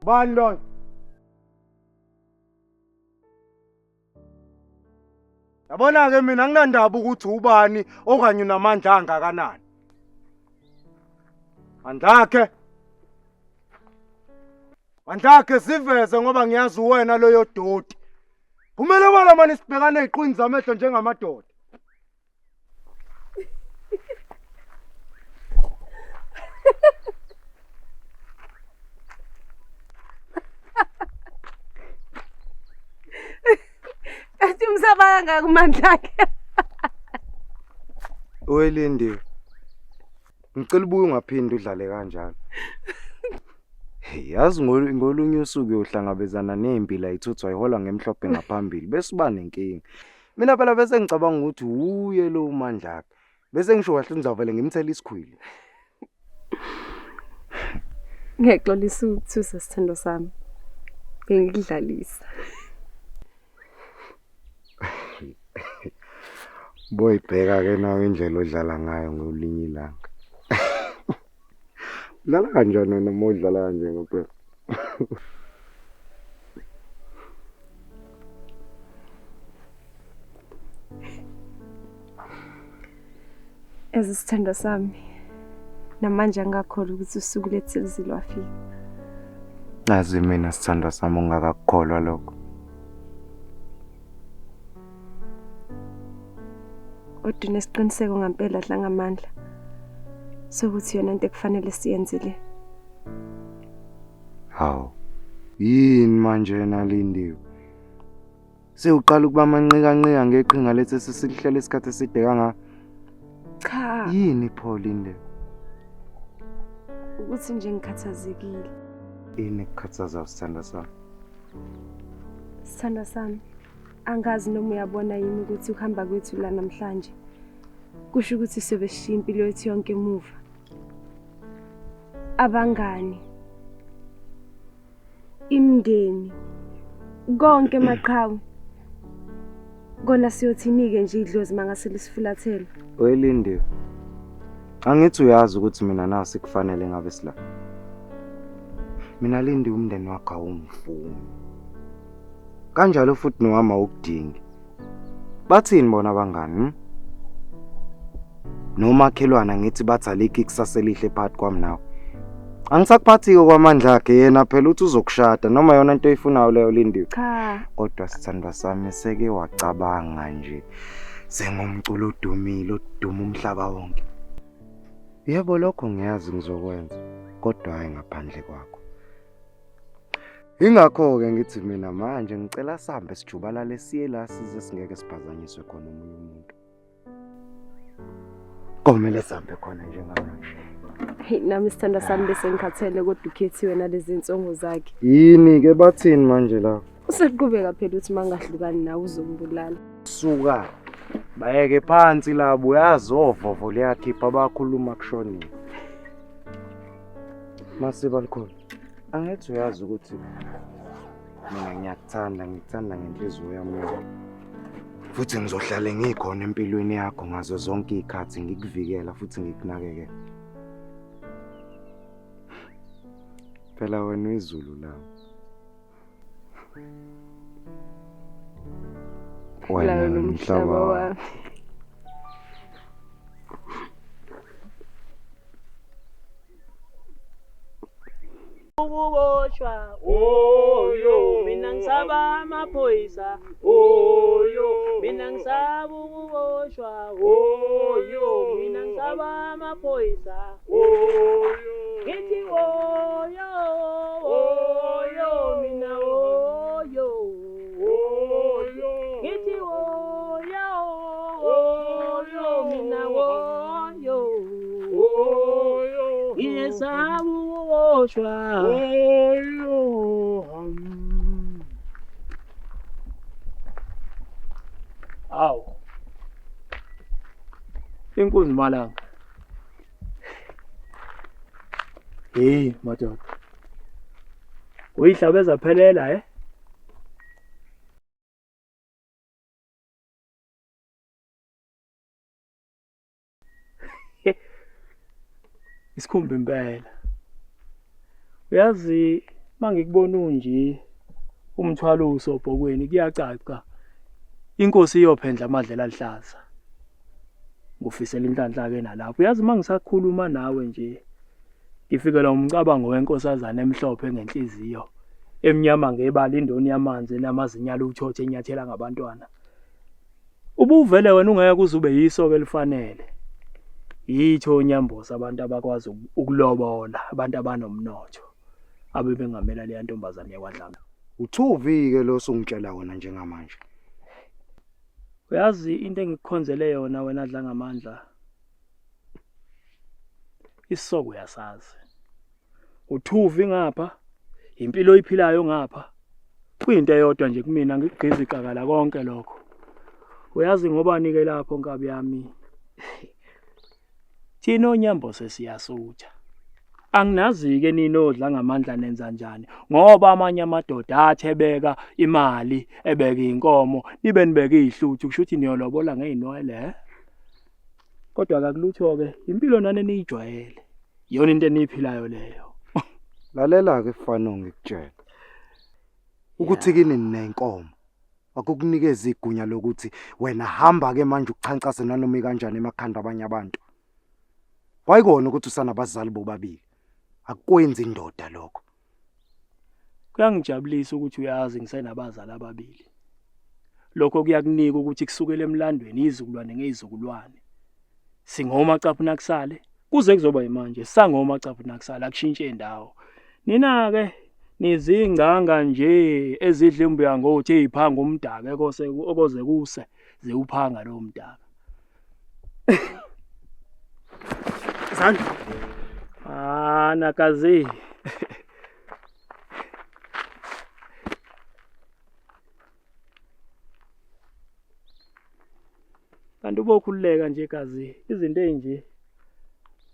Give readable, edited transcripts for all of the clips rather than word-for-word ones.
Bani lo? Yabona ke mina nginandaba ukuthi ubani okanye unamandla angakanani. Mandlakhe siveze ngoba ngiyazi wena loyo doti. Kumele wala manje sibhekane eziqwini zamehlo njengamadoda. Athi umsabanga kumandla akhe. Owelindiwe. Ngicela ubuye ungaphindi udlale kanjalo. Yazi ngolunye usuku uyohlangabezana nempila ithuthwa ihola ngemhlophe ngaphambili bese uba nenkinga. Mina phela bese ngicabanga ukuthi uye lo mandla akhe. Bese ngisho kahle ngizavele ngimthela isikhwili. Ngiyexolisa ukuthusa sithando sami. Bengikudlalisa. Boy bheka ke nawe indlela odlala ngayo ngolinye ilanga. Udlala kanjani wena uma udlala kanje ngophela? Ezisithando sami. Namanje angakholwa ukuthi usuku lethizilo wafika. Nazi mina sithanda sami ungakakholwa lokho. Kodwa nesiqiniseko ngempela dla ngamandla sokuthi yona into ekufanele siyenzile. Hawu. Yini manje nalindiwe? Sewuqala ukuba amanqika ngeqhinga lethe sesihlele isikhathi eside kanga. Cha. Yini pho linde? Ukuthi nje ngikhathazekile. Ini kukhathaza sithanda sami? Sithando sami. Angazi noma uyabona yini ukuthi ukuhamba kwethu la namhlanje kusho ukuthi sobe sishiya impilo yethu yonke emuva. Abangani, imndeni, konke maqhawe. Kona siyothinike nje idlozi mangase lisifulathela. Oyelindiwe. Angithi uyazi ukuthi mina nasi kufanele ngabe sila. Mina lindi umndeni wakho awumfuni. Kanjalo futhi nowama ukudingi. Bathini bona abangani? Nomakhelwana ngithi bathaliki kusasa elihle phakathi kwami nawe. Angisakuphathike kwamandla akhe yena phela uthi uzokushada noma yona into oyifunayo leyo lindiwe. Cha. Kodwa sithandwa sami seke wacabanga nje sengumculo odumile oduma umhlaba wonke. Yebo lokho ngiyazi ngizokwenza kodwa hayi ngaphandle kwakho. Ingakho ke ngithi mina manje ngicela sihambe sijubalale siye la size singeke siphazanyiswe khona umunye umuntu. Komele sihambe khona njengamanje. Hey nami sithando sami bese ngikhathele kodwa ukhethiwe nalezi insongo zakhe. Yini ke bathini manje la? Useqhubeka phela uthi mangahlukani nawe uzombulala. Suka bayeke phansi labo uyazovovo liyakhipha abakhuluma kushonile. Masiba likhona. Angithi uyazi ukuthi mina ngikuthanda ngenhliziyo yami yonke. Futhi ngizohlala ngikhona empilweni yakho ngazo zonke izikhathi ngikuvikela futhi ngikunakekela. Phela wena izulu la. Wena nomhlaba wami. Ukuboshwa oyo mina ngisaba amaphoyisa oyo mina ngisaba ukuboshwa oyo mina ngisaba amaphoyisa oyo ngithi oyo oyo mina oyo oyo ngithi oyo oyo mina oyo oyo ngisaba ukuboshwa oyo awu inkunzi malanga hey madoda uyihlabeza phelela isikhumba impela uyazi Mangikubona unje umthwalo usobhokweni kuyacaca. Inkosi iyophendla amadlela alihlaza. Ngufisela inhlanhla ke nalapho. Uyazi mangisakhuluma nawe nje ngifikela umcabango wenkosazana emhlophe ngenhliziyo. Emnyama ngebala indoni yamanzi namazinyalo uthothe enyathela ngabantwana. Ubuvele wena ungeke kuzube yiso ke lifanele. Yitho onyamboza abantu abakwazi ukulobola, abantu abanomnotho. Abe bengamela le ntombazane yakwaDlanga. Uthuvi ke lo songitshela wona njengamanje. Uyazi into engikukhonzele yona wena adla ngamandla. Isoko yasazi. Uthuvi ngapha, impilo oyiphilayo ngapha. Kuyinto eyodwa nje kumina ngigqiza iqakala konke lokho. Uyazi ngoba nike lapho nkabi yami. Thina onyambo sesiyasutha. Anginazi ke nini odla ngamandla nenza njani ngoba amanye amadoda athebeka imali ebeka inkomo nibe nibeka izihluthu kusho ukuthi niyolobola ngeinwele. Kodwa akulutho ke impilo nani niyijwayele. Yona into eniphilayo leyo. Lalela ke fano ngikutshela. Ukuthi kini nenkomo akukunikeza igunya lokuthi wena hamba ke manje ukuchancasa nanoma kanjani emakhanda abanye abantu. Wayikona ukuthi usanabazali bobabili. Akwenzi indoda lokho. Kuyangijabulisa ukuthi uyazi ngisenabazali ababili. Lokho kuyakunika ukuthi kusukela emlandweni izizukulwane ngezizukulwane. Singoma caphu nakusale kuze kuzoba imanje sangoma caphu nakusale akushintshe indawo. Nina ke nizinganga nje ezidla imbuya ngothi eziphanga umdaka okoze kuse ze uphanga lo mdaka. Sandla Nakazi. Kanti ubokhululeka nje kazi izinto ezinje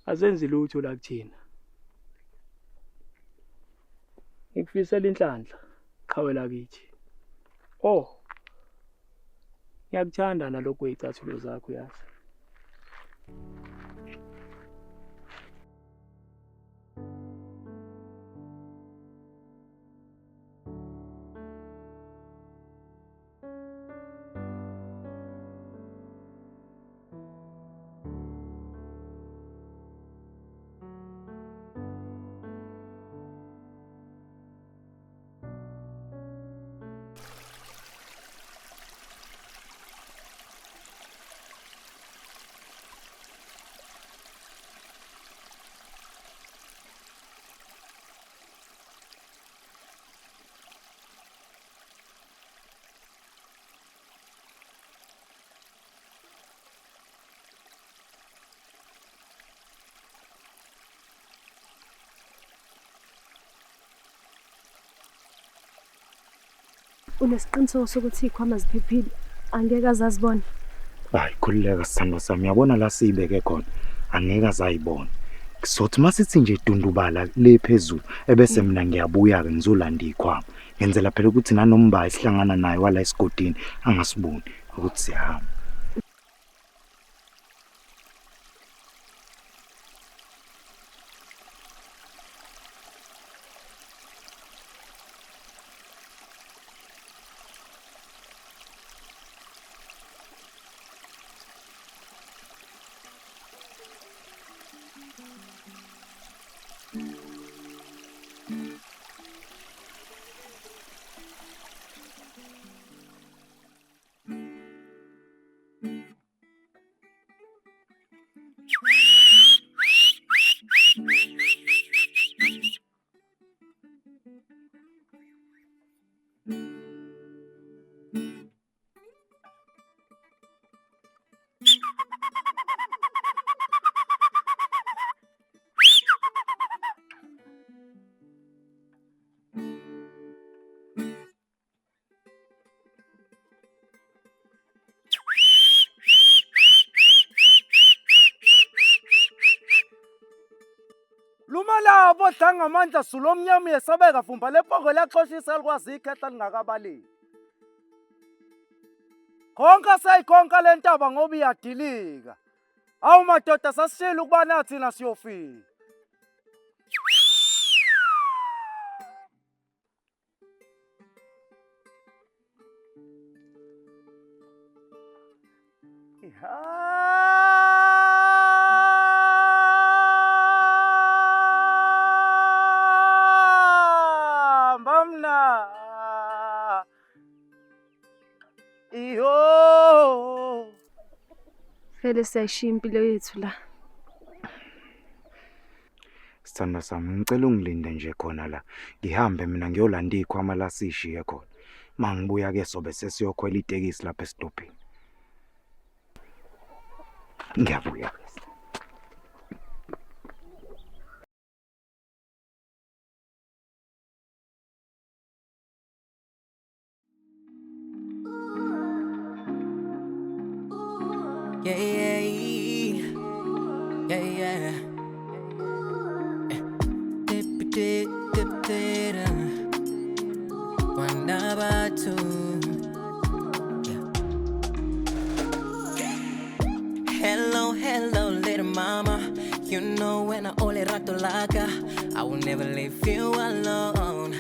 azenzi lutho la kuthina. Ngikufisela inhlanhla qhawela kithi. Oh. Ngiyakuthanda nalokho ezicathulo zakho yazi. Unesiqiniseko sokuthi ikhwama ziphephile angeke azazibona. Hayi khulileka sithando sami yabona la sibeke khona angeke azayibona. Kusothi masithi nje idundubala le phezulu ebese mina ngiyabuya ke ngizolanda ikhwama. Ngenzela phela ukuthi nanomba isihlangana naye wala esigodini angasiboni ukuthi siyahamba. Lumala bodla ngamandla sulomnyama yesabeka vumba lepoko laxoshisa likwazi ikhehla lingakabaleki. Konke seyikonke lentaba ngoba iyadilika. Awu madoda sasishila ukuba nathi siyofika. Mbamna. Iyo. Vele siyayishiya impilo yethu la. Sithanda sami ngicela ungilinde nje khona la. Ngihambe mina ngiyolanda ikhwama la sishiye khona. Mangibuya ke sobe sesiyokhwela itekisi lapha esitopini. Ngiyabuya ke. Yeah, yeah, yeah, yeah. One number two. Hello, hello, little mama. You know when I only rato laka, I will never leave you alone.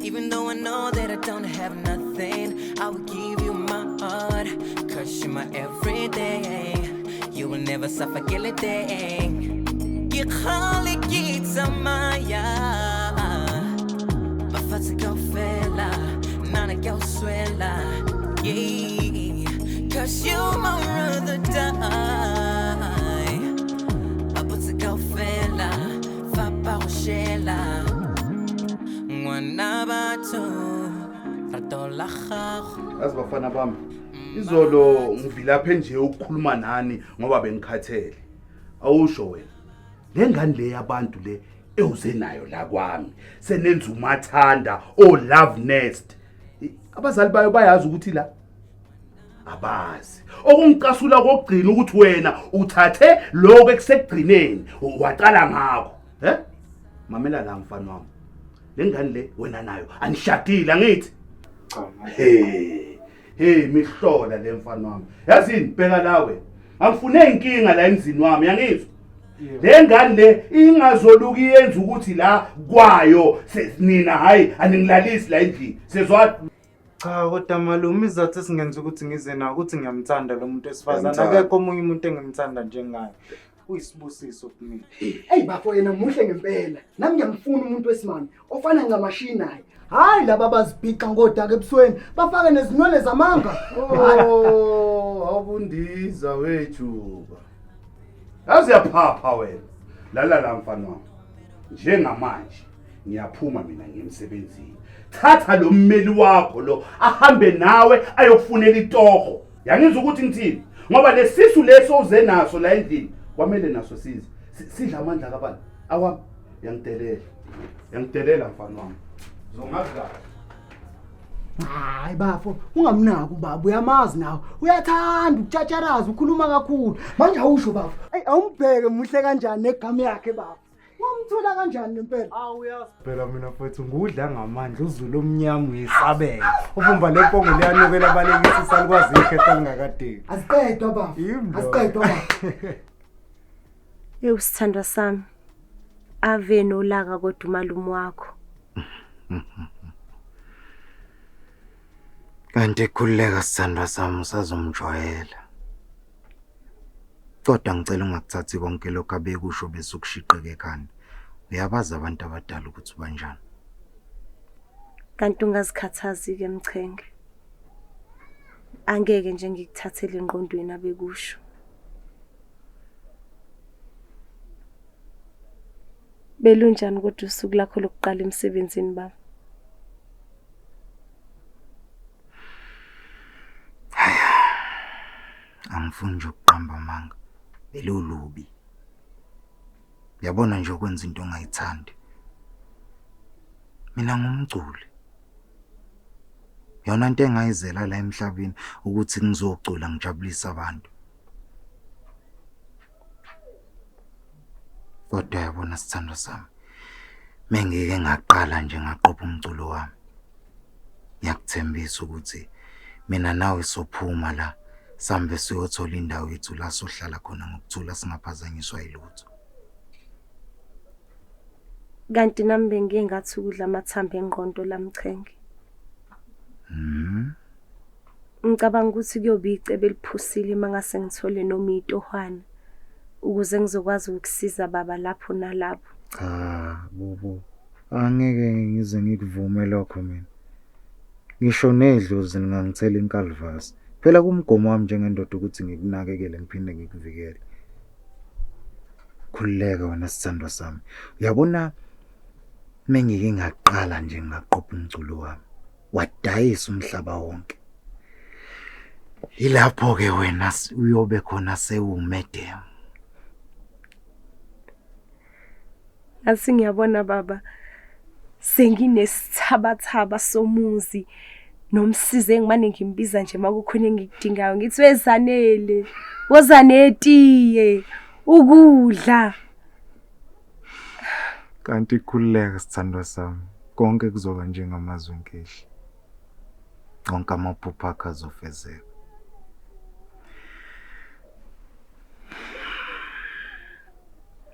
Even though I know that I don't have nothing, I will give you my heart. Cause you're my everyday. You will never suffer guillotine. You call it Maya. My fat's a go fella, nana go swella. Yeah, cause you're my brother die. Papa a go fella, Fapa Rochella. Yazi bafana bami, izolo ngivilaphe nje ukukhuluma nani ngoba bengikhathele. Awusho wena. Le ngane le yabantu le ewuze nayo la kwami. Senenza umathanda o love nest. Abazali bayo bayazi ukuthi la abazi. Okungicasula kokugcina ukuthi wena uthathe lokho ekusekugcineni waqala ngakho. Mamela la mfana wami. Le ngane le wena nayo anishadile angithi? Cha. Hey mihlola le mfana wami. Yazini bheka lawe. Angifune inkinga la emzini wami yangizwa. Le ngane le ingazoluka iyenza ukuthi la kwayo nina hayi aningilalisi la endlini. Sezwa Cha kodwa malume izathu singenza ukuthi ngize na ukuthi ngiyamthanda lo muntu esifazana akekho omunye umuntu engimthanda njengaye. Uyisibusiso kumina. Hey bafo yena muhle ngempela. Nami ngiyamfuna umuntu wesimami ofana ngamashini naye. Hayi laba bazibhiqa ngodaka ebusweni bafake nezinwele zamanga. oh awundiza wethuba. Yazi yaphapha wena. Lala la mfana wami. Njengamanje ngiyaphuma mina ngemsebenzini. Thatha lo mmeli wakho lo ahambe nawe ayokufunela itoho. Yangizwa ukuthi ngithini? Ngoba lesisu leso uze naso la endlini kwamele naso size. Sidla amandla kabani? Awami yangidelela. Yangidelela mfana wami. Zongaza. Hayi bafo ungamnaki ubaba uyamazi nawe. Uyathanda ukutshatsharaza ukhuluma kakhulu. Manje awusho bafo. Hey awumbheke muhle kanjani negama yakhe bafo. Wamthola kanjani ngempela? Uyazi phela mina mfethu ngudla ngamandla uzulu omnyama uyisabela. Uvumba lepongo liyanukela balekisi salikwazi ikhetha lingakadeki. Asiqedwa bafo. Asiqedwa bafo. Sithandwa sami. Ave nolaka kodwa umalume wakho. Kanti khuleka sithandwa sami usazomjwayela. Kodwa ngicela ungakuthathi konke lokho abekusho bese ukushiqeke ekhanda. Uyabaza abantu abadala ukuthi banjani. Kanti ungazikhathazi ke Mchenge. Angeke nje ngikuthathele engqondweni abekusho. Belunjani kodwa usuku lakho lokuqala emsebenzini baba? Angifuni nje ukuqamba amanga. Belulubi. Yabona nje ukwenza into ongayithandi. Mina ngumculi. Yona into engayizela la emhlabeni ukuthi ngizocula ngijabulisa abantu. Kodwa yabona sithandwa sami. Mengeke ngaqala nje ngaqopha umculo wami. Ngiyakuthembisa ukuthi mina nawe sophuma la sambe siyothola indawo yethu la sohlala khona ngokuthula singaphazanyiswa yilutho. Kanti nami bengiye ngathi ukudla amathambo engqondo la Mchenge. Ngicabanga ukuthi kuyoba icebo eliphusile mangase ngithole noma itohwana ukuze ngizokwazi ukusiza baba lapho nalapho. Cha, bubu. Angeke ngize ngikuvume lokho mina. Ngisho nedlozi ngangithela inkalvasi. Phela kumgomo wami njengendoda ukuthi ngikunakekele ngiphinde ngikuvikele. Khuleka wena sithandwa sami. Uyabona mengike ngaqala nje ngaqopha umculo wami. Wadayisa umhlaba wonke. Ilapho ke wena uyobe khona sewumedem. Asi ngiyabona baba senginesithabathaba somuzi nomsize ngimane ngimbiza nje makukhona engikudingayo ngithi wezanele wozanetiye ukudla. Kanti khuleka sithandwa sami. Konke kuzoba njengamazwi enkehli. Konke amaphupho akho azofezeka.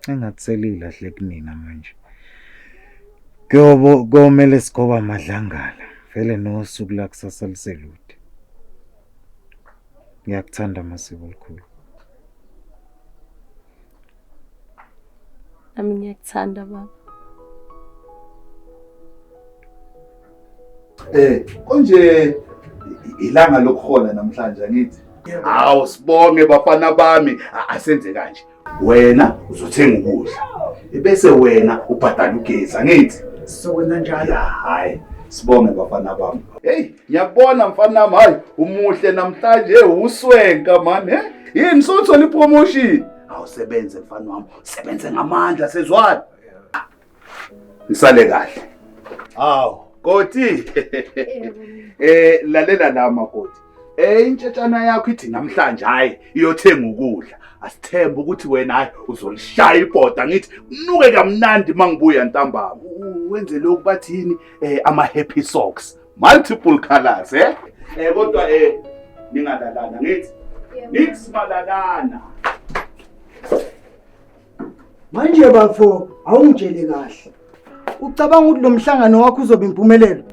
Engatselile kahle kunina manje. Komele sigoba amadlangala. Vele nosuku la kusasa liselude. Ngiyakuthanda Masiko likhulu. Nami ngiyakuthanda baba. Konje ilanga lokuhola namhlanje angithi. Hawu sibonge bafana bami, asenze kanje. Wena uzothenga ukudla. Bese wena ubhadala ugesi angithi. Sokwenza njalo. Hayi, sibonge bafana bami. Hey, ngiyabona mfana nami, hayi umuhle namhlanje uswenka man, Yini sothola ipromotion? Awusebenze mfana wami, sebenze ngamandla sezwana. Isale kahle. Hawu, Koti. Lalela la makoti. Intshetshana yakho ithi namhlanje hayi iyothenga ukudla. Asithembe ukuthi wena hayi uzolishaya ibhoda ngithi unuke kamnandi mangibuya ntambama. Wenze lokhu bathini ama happy socks, multiple colors kodwa ningalalana ngithi. Nix malalana. Manje bafo awungitshele kahle. Ucabanga ukuthi lo mhlangano wakho uzoba impumelelo?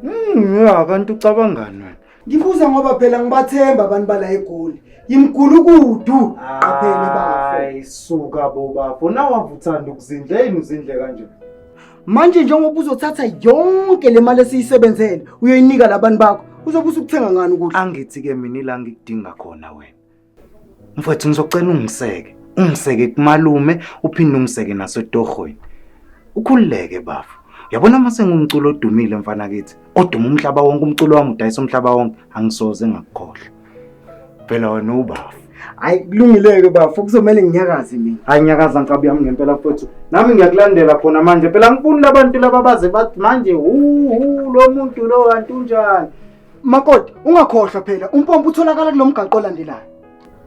Ya kanti ucabangani wena? Ngibuza ngoba phela ngibathemba abantu bala eGoli. Yimgulukudu qaphele bafo. Hayi suka bo bafo. Nawe wavuthanda ukuzindla yini uzindle kanje? Manje njengoba uzothatha yonke le mali esiyisebenzele uyoyinika labantu bakho uzobe usukuthenga ngani ukudla? Angithi ke mina ila ngikudinga khona wena. Mfowethu ngizocela ungiseke. Ungiseke kumalume uphinde ungiseke nasetohweni. Ukhululeke bafo. Yabona mase ngumculo odumile mfana kithi. Oduma umhlaba wonke umculo wami udayisa umhlaba wonke angisoze ngakukhohle. Phela wena ubafo. Hayi kulungileke bafo kuzomela nginyakaze mina. Hayi nyakaza nkabi yami ngempela mfowethu. Nami ngiyakulandela khona manje. Phela ngifuna abantu laba baze bathi manje lo muntu lo kanti unjani? Makoti ungakhohlwa phela umpompo utholakala kulomgaqo olandelayo.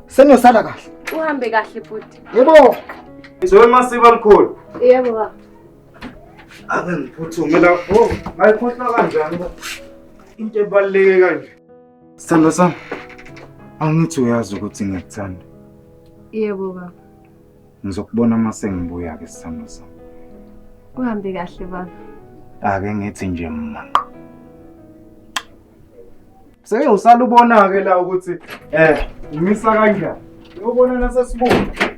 Senosala kahle. Uhambe kahle futhi. Yebo. Izwe Masiko likhulu. Yebo baba. Ake ngiphuthume la. Ngayikhohlwa kanjani bo? Into ebaluleke kanje. Sithando sami. Angithi uyazi ukuthi ngikuthanda. Yebo baba. Ngizokubona mase ngibuya ke sithando sami. Uhambe kahle baba. Ake ngithi nje mmanqa. Seke usala ubona ke la ukuthi umisa kanjani. Uyobona nasesibuka.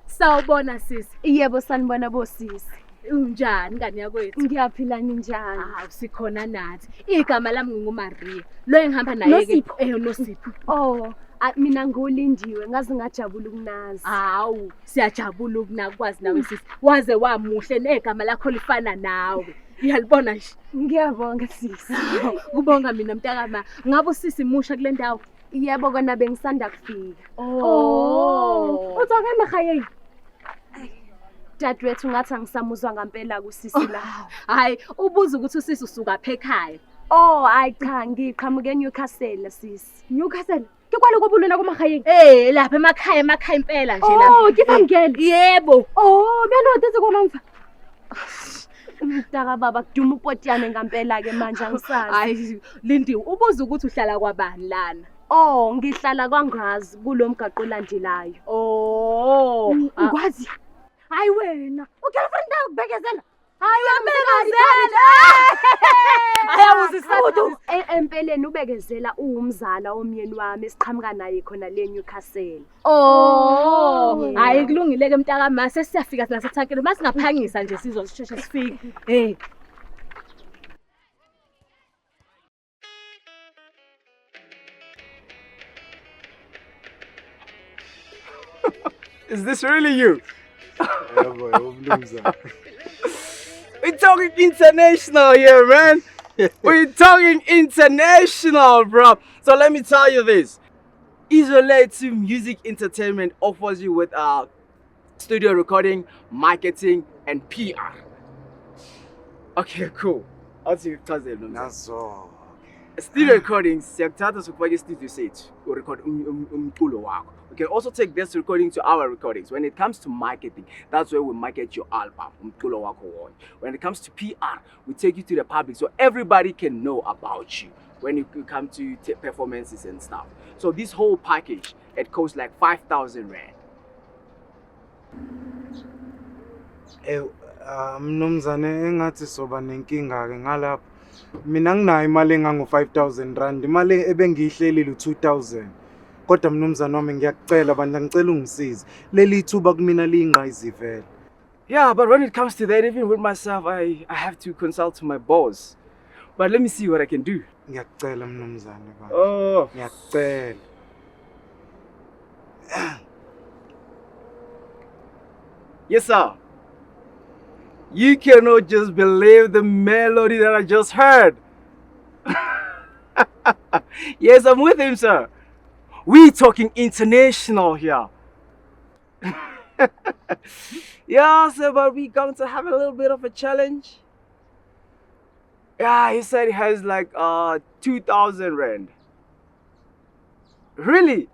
Sawubona sisi. Yebo sanibona bosisi. Unjani kani yakwethu? Ngiyaphila ninjani? Hawu sikhona nathi. Igama lami nginguMaria. Lo engihamba naye ke Nosipho. Oh, mina ngulindiwe ngaze ngajabula ukunazi. Hawu siyajabula ukunakwazi nawe sisi. Waze wamuhle negama lakho lifana nawe. Uyalibona nje. Ngiyabonga sisi. Kubonga mina mntakama. Ngabe usisi musha kule ndawo? Yebo kona bengisanda kufika. Oh. Uthake emakhayeni. Dadwethu ngathi angisamuzwa ngempela kusisi la. Hayi ubuza ukuthi usisi usuka phe ekhaya. Oh hayi cha ngiqhamuke eNewcastle sisi. Newcastle? Kekwalo kobulona kwamakhayeni? Lapha emakhaya impela nje lapha. Oh ngivangele. Yebo. Oh benothi komamfa. Mntaka baba kuduma upotiyane ngempela ke manje angisazi. Hayi Lindiwe ubuza ukuthi uhlala kwabani lana? Oh ngihlala kwaNgazi kulomgaqo olandelayo. Oh ukwazi? Hayi wena, ugirlfriend yakho kubhekezela? Empeleni ubekezela uwumzala omyeni wami esiqhamuka naye khona le Newcastle. Oh, hayi kulungile ke mntaka mase siyafika thina sethankeni masingaphangisa nje sizosisheshe sifike. Is this really you? Yeah, boy, umnumzane. We're talking international here, man. We're talking international, bro. So let me tell you this. Isolate Music Entertainment offers you with studio recording, marketing, and PR. Okay, cool. I'll see you Thursday. That's all. Studio recordings, siyakuthatha sokufaka i-studio sethu urecord umculo wakho. We can also take this recording to our recordings. When it comes to marketing, that's where we market your album, umculo wakho wonke. When it comes to PR, we take you to the public so everybody can know about you when you come to performances and stuff. So this whole package, it costs like 5,000 rand. Mnumzane engathi soba nenkinga ke ngalapha. Mina nginayo imali engango 5,000 rand, imali ebengiyihlelile 2,000. Kodwa mnumzane wami ngiyakucela bandla ngicela ungisize. Leli thuba kumina liyingqayizi vele. Yeah, but when it comes to that, even with myself, I have to consult my boss. But let me see what I can do. Ngiyakucela mnumzane baba. Oh, Ngiyakucela. yes, sir. You cannot just believe the melody that I just heard. Yes, I'm with him, sir. We talking international here. Yeah, sir, but we going to have a little bit of a challenge. Yeah, he said he has like 2,000 rand. Really?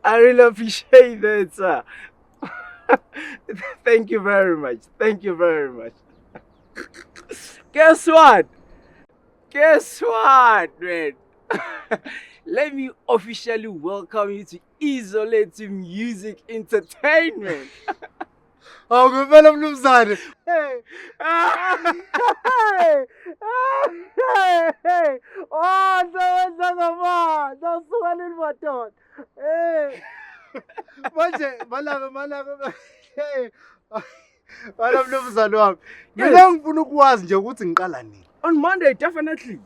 I really appreciate that, sir. Thank you very much. Thank you very much. Guess what? Guess what, man? Let me officially welcome you to Isolate Music Entertainment. Oh, ngempela mnumzane. Hey. Hey. Oh, sewenza ngama. Nasuka leli madoda. Hey. Manje malaka. Hey. Wala mnumzane wami. Mina ngifuna ukwazi nje ukuthi ngiqala nini. On Monday, definitely.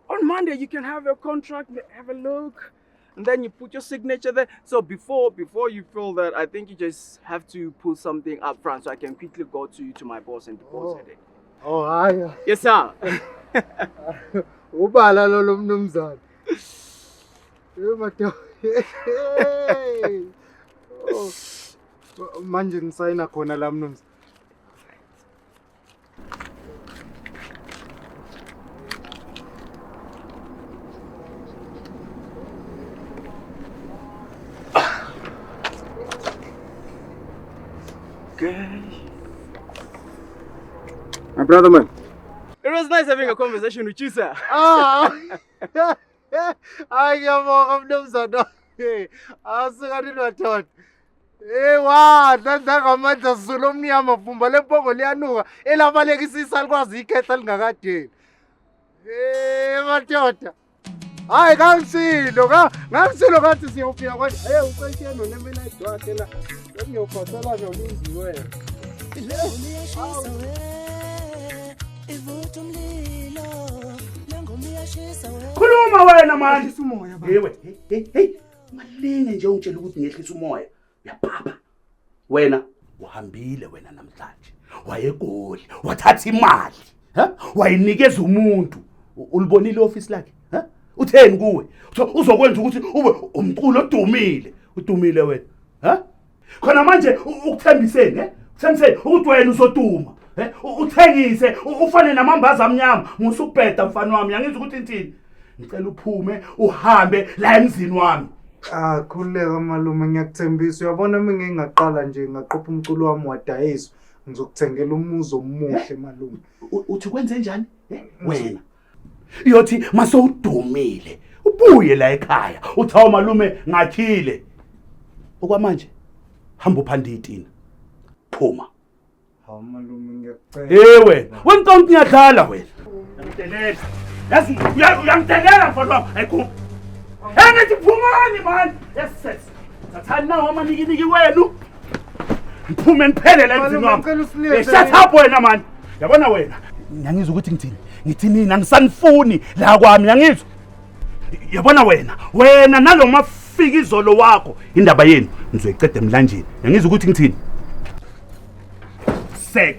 On Monday, you can have your contract, have a look, and then you put your signature there. So before you fill that, I think you just have to put something up front so I can quickly go to my boss and deposit it. Oh, hayi. Yes, sir. Ubala lo mnumzane. Madoda. Oh. Manje ngisayina khona la mnumzane. My brother, man. It was nice having a conversation with you, sir. Ay, ngiyabonga mnumzane. Asukani madoda. Wa, ngamandla sisulo omnyama vumba lempongo liyanuka elabalekisisa likwazi ikhetha lingakadeni. Madoda. Hayi kangisilo ngathi siyofika kwathi usayisheno nemina idwakhe la. Ngiyophathela nolinzi wena. Khuluma wena manje umoya baba. Hey. Malinge nje ungitshela ukuthi ngehlisa umoya. Uyaphapha. Wena uhambile wena namhlanje. Wayegoli, wathatha imali, wayinikeza umuntu. Ulibonile office lakhe, Utheni kuwe? Uzokwenza ukuthi ube umculo odumile. Udumile wena, Khona manje ukuthembiseni, Uthembiseni ukuthi wena usoduma, Uthengise, ufane namambaza amnyama, musubheda mfana wami, yangizwa ukuthi inthini. Ngicela uphume uhambe la emzini wami. Khuleka malume ngiyakuthembisa. Uyabona mina ngingaqala nje ngaqopha umculo wami wadayiswa. Ngizokuthengela umuzi omuhle malume. Uthi kwenze njani? Wena. Uyothi masowudumile, ubuye la ekhaya, uthawa malume ngakhile. Okwamanje hamba uphanda itina. Phuma. Hawu malume ngiyacela. Wena wentonto ngiyadlala wena. Ngiyamdelela. Yazi uyamdelela mfana wami. Hayikhupha. Engithi phumani man. Yes. Sathani nawo amanikiki wenu. Ngiphume ngiphelele emzini wami. Shut up wena man. Yabona wena. Ngiyangizwa ukuthi ngithini. Ngithi mina ngisanifuni la kwami yangizwa. Yabona wena naloma fika izolo wakho indaba yenu nizoyiceda emlanjeni. Yangizwa ukuthi ngithini. Sek.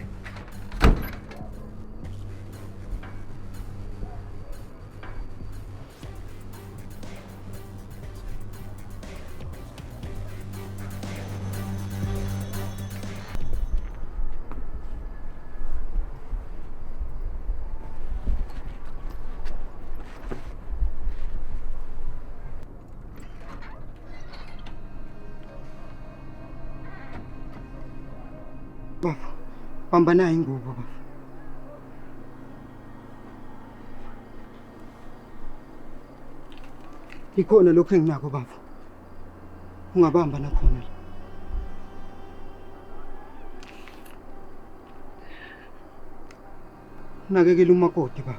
Baba, bamba nayo ingubo baba. Ikhona lokho enginako baba. Ungabamba nakhona la. Nakekela umakoti baba.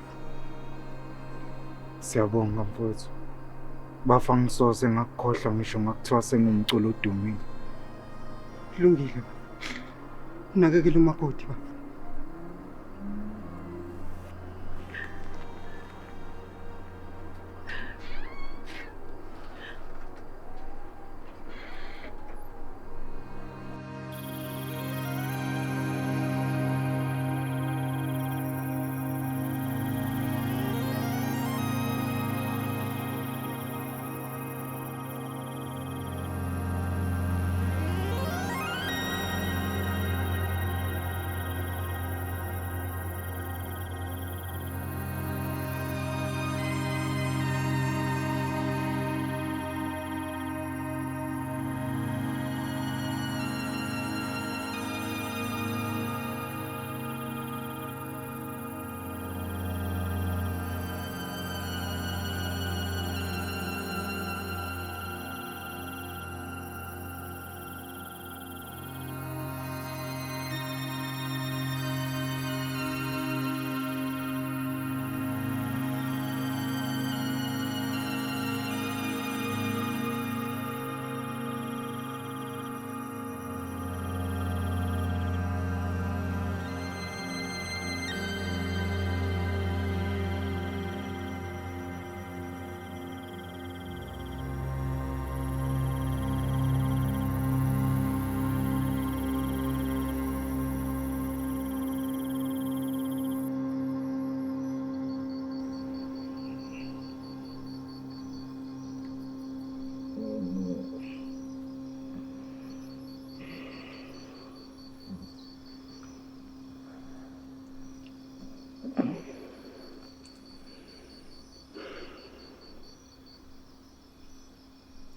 Siyabonga mfowethu. Bafa ngisose ngakukhohlwa ngisho ngakuthiwa sengumculo odumile. Kulungile baba. Nakekela umakoti baba.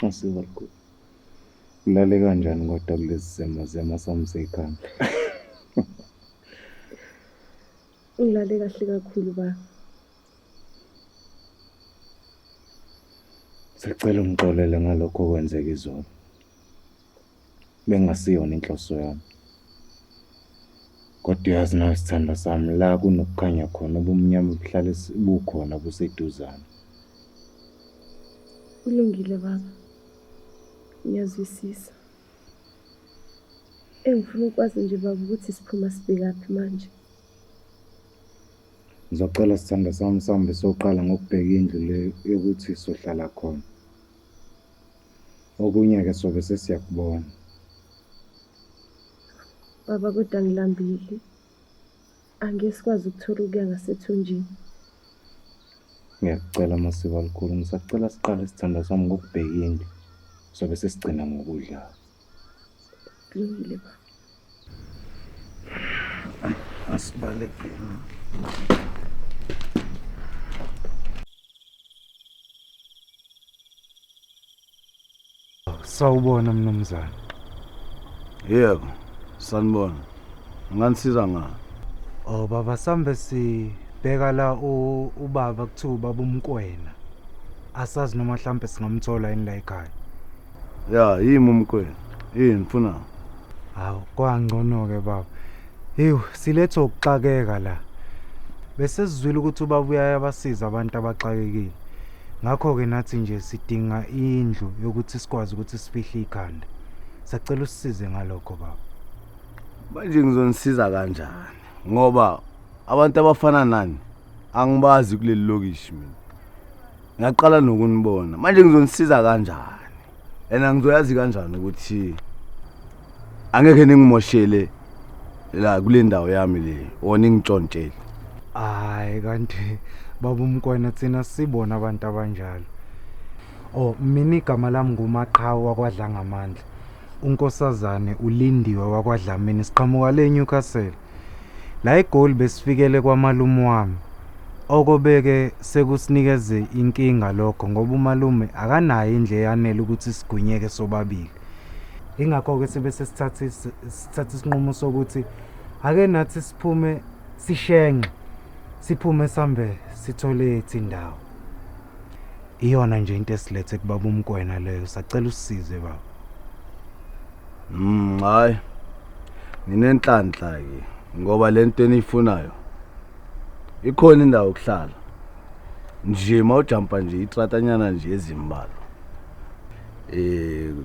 Asibalku. Ulale kanjani kodwa kulezi semo sami sekhanda? Ngilale kahle kakhulu baba. Sicela ungixolele ngalokho okwenzeka izolo. Bengasiyona inhloso yami. Kodwa uyazi nawe sithanda sami la kunokukhanya khona ubumnyama buhlale bukhona buseduzana. Kulungile baba. Ngiyazwisisa. Engifuna ukwazi nje baba ukuthi siphuma sibekaphi manje. Ngizocela sithanda sami sihambe soqala ngokubheka indlu le yokuthi sohlala khona. Okunye ke sobe sesiyakubona. Baba kodwa ngilambile. Angesikwazi ukuthola ukuya ngasethunjini. Ngiyacela Masiba likhulu ngisacela siqale sithanda sami ngokubheka indlu. Sobe sesigcina ngokudla. Kulungile baba. Asibaleke. Sawubona mnumzane. Yebo, sanibona. Nganisiza ngani? Oh baba sambe sibheka la ubaba kuthiwa ubaba uMkwena. Asazi noma mhlambe singamthola yini la ekhaya. Ya, yimi uMkwena. Yini mfuna? Hawu kwangcono ke baba. Hey, siletho ukuxakeka la. Bese sizwile ukuthi ubabuya yabasiza abantu abaxakekile. Ngakho ke nathi nje sidinga indlu yokuthi sikwazi ukuthi sifihle ikhanda. Sacela usisize ngalokho baba. Manje ngizonisiza kanjani? Ngoba abantu abafana nani angibazi kuleli lokishi mina. Ngiyaqala nokunibona. Manje ngizonisiza kanjani? Ena ngizoyazi kanjani ukuthi angeke ningimoshele la kule ndawo yami le wona ngitshontshele. Hayi kanti baba uMkwena thina sibona abantu abanjalo. Oh, mina igama lami nguMaqhawe wakwadla ngamandla. Unkosazane ulindiwe wakwadlamini siqhamuka le Newcastle. La eGoli besifikele kwamalume wami. Okobeke sekusinikeze inkinga lokho ngoba umalume akanayo indle yanele ukuthi sigunyeke sobabili. Ingakho ke sibe sesithatha isinqumo sokuthi ake nathi siphume sishenge. Siphume sambe sithole indawo. Iyona nje into esilethe kubaba uMkwena leyo sacela usisize baba. Hayi. Nginenhlanhla ke ngoba lento eniyifunayo ikhona indawo yokuhlala. Nje mawujampa nje itratanyana nje ezimbalo.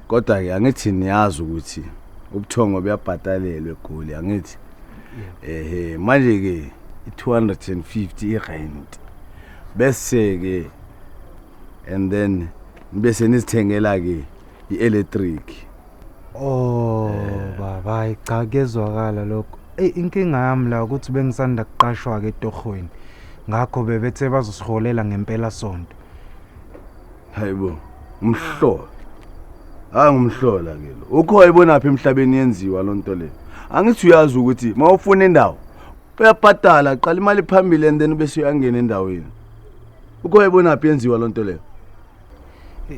Kodwa ke angithi niyazi ukuthi ubuthongo buyabhatalelwa eGoli angithi. Manje ke 250 irent. Bese ke and then bese nisithengela ke i-electric. Oh baba cha kezwakala lokho. Inkinga yami la ukuthi bengisanda kuqashwa ke etorhweni. Ngakho bebethe bazosiholela ngempela sonto. Hayibo, umhlola. Ngumhlola ke lo. Ukho ayibona phi emhlabeni yenziwa lonto le. Angithi uyazi ukuthi mawufuna indawo uyabhadala qala imali phambili and then bese uyangena endaweni. Ukho ayibona phi yenziwa lonto le.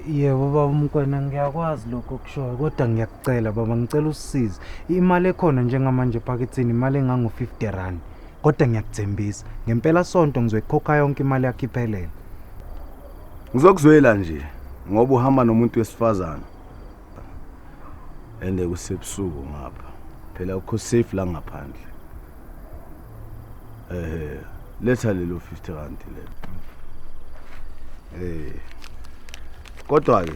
Yebo baba uMkwena ngiyakwazi lokho kushoyo kodwa ngiyakucela baba ngicela usisize. Imali ekhona njengamanje ephakethini imali engango 50 rand. Kodwa ngiyakuthembisa ngempela sonto ngizoyikhokha yonke imali yakhe iphelele. Ngizokuzwela nje ngoba uhamba nomuntu wesifazana. Ende kusebusuku ngapha. Phela ukho safe la ngaphandle. Letha lelo 50 rand le. Kodwa ke